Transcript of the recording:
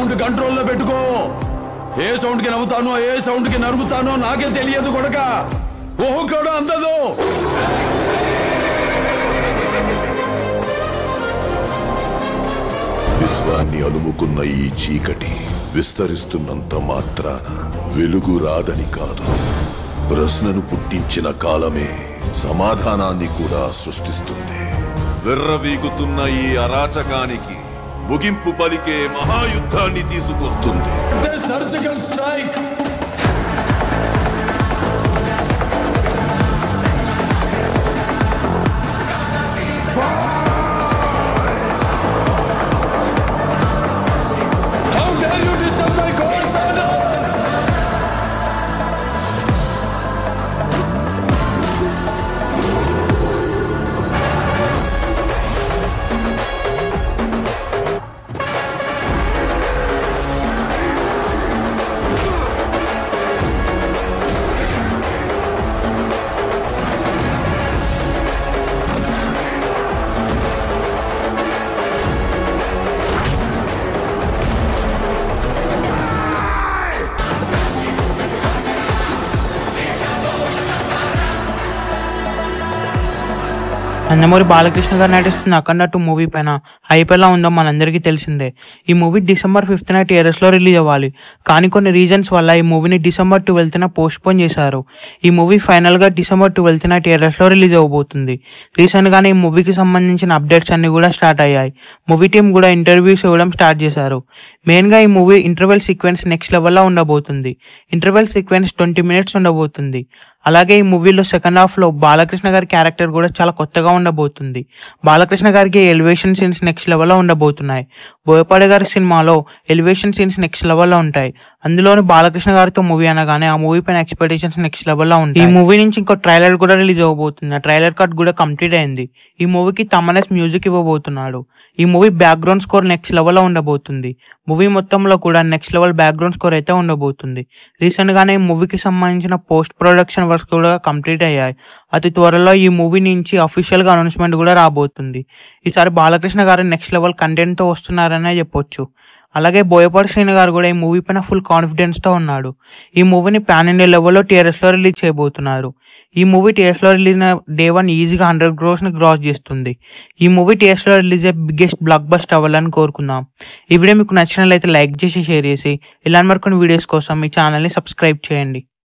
Sound కంట్రోల్లో పెట్టుకో. ఏ sound కి నవ్వుతానో ఏ సౌండ్ కి నరుగుతానో నాకే తెలియదు కొడక. ఓహో కూడా అందదు. విశ్వాన్ని అలుముకున్న ఈ చీకటి విస్తరిస్తున్నంత మాత్రాన వెలుగు రాదని కాదు. ప్రశ్నను పుట్టించిన కాలమే సమాధానాన్ని కూడా సృష్టిస్తుంది. విర్రవీగుతున్న ఈ అరాచకానికి ముగింపు పలికే మహాయుద్ధాన్ని తీసుకొస్తుంది. Surgical strike. నందమూరి బాలకృష్ణ గారు నటిస్తున్న అఖండ 2 మూవీ పైన హైప్ ఎలా ఉందో మనందరికీ తెలిసిందే. ఈ మూవీ December 5th థియేటర్స్లో రిలీజ్ అవ్వాలి. కానీ కొన్ని రీజన్స్ వల్ల ఈ మూవీని December 12th పోస్ట్పోన్ చేశారు. ఈ మూవీ ఫైనల్గా December 12th థియేటర్స్లో రిలీజ్ అవ్వబోతుంది. రీసెంట్గానే ఈ మూవీకి సంబంధించిన అప్డేట్స్ అన్ని కూడా స్టార్ట్ అయ్యాయి. మూవీ టీం కూడా ఇంటర్వ్యూస్ ఇవ్వడం స్టార్ట్ చేశారు. మెయిన్గా ఈ మూవీ ఇంటర్వెల్ సీక్వెన్స్ నెక్స్ట్ లెవెల్లో ఉండబోతుంది. ఇంటర్వెల్ సీక్వెన్స్ 20 minutes ఉండబోతుంది. అలాగే ఈ మూవీలో సెకండ్ హాఫ్లో బాలకృష్ణ గారి క్యారెక్టర్ కూడా చాలా కొత్తగా ఉండబోతుంది. బాలకృష్ణ గారికి ఎలివేషన్ సీన్స్ నెక్స్ట్ లెవెల్లో ఉండబోతున్నాయి. బోయపాటి గారి సినిమాలో ఎలివేషన్ సీన్స్ నెక్స్ట్ లెవెల్లో ఉంటాయి. అందులోని బాలకృష్ణ గారితో మూవీ అనగానే ఆ మూవీ పైన ఎక్స్పెక్టేషన్స్ నెక్స్ట్ లెవెల్లో ఉంటాయి. ఈ మూవీ నుంచి ఇంకో ట్రైలర్ కూడా రిలీజ్ అవ్వబోతుంది. ఆ ట్రైలర్ కట్ కూడా కంప్లీట్ అయింది. ఈ మూవీకి తమనేస్ మ్యూజిక్ ఇవ్వబోతున్నాడు. ఈ మూవీ బ్యాక్గ్రౌండ్ స్కోర్ నెక్స్ట్ లెవెల్లో ఉండబోతుంది. మూవీ మొత్తంలో కూడా నెక్స్ట్ లెవెల్ బ్యాక్గ్రౌండ్ స్కోర్ అయితే ఉండబోతుంది. రీసెంట్ గానే ఈ మూవీకి సంబంధించిన పోస్ట్ ప్రొడక్షన్ వర్క్స్ కూడా కంప్లీట్ అయ్యాయి. అతి త్వరలో ఈ మూవీ నుంచి అఫీషియల్ గా అనౌన్స్మెంట్ కూడా రాబోతుంది. ఈసారి బాలకృష్ణ గారు నెక్స్ట్ లెవెల్ కంటెంట్ తో వస్తున్నారనే చెప్పొచ్చు. అలాగే బోయపాటి శ్రీను గారు కూడా ఈ మూవీ పైన ఫుల్ కాన్ఫిడెన్స్ తో ఉన్నాడు. ఈ మూవీని పాన్ ఇండియా లెవెల్లో థియేటర్స్ లో రిలీజ్ చేయబోతున్నారు. ఈ మూవీ థియేటర్స్ లో రిలీజ్ Day 1 ఈజీగా 100 crores క్రాస్ చేస్తుంది. ఈ మూవీ థియేటర్స్ లో రిలీజ్ అయ్యే బిగ్గెస్ట్ బ్లాక్ బస్టర్ అవ్వాలని కోరుకుందాం. ఈ వీడియో మీకు నచ్చినట్లయితే లైక్ చేసి షేర్ చేసి ఇలాంటి మరికొన్ని వీడియోస్ కోసం మీ ఛానల్ని సబ్స్క్రైబ్ చేయండి.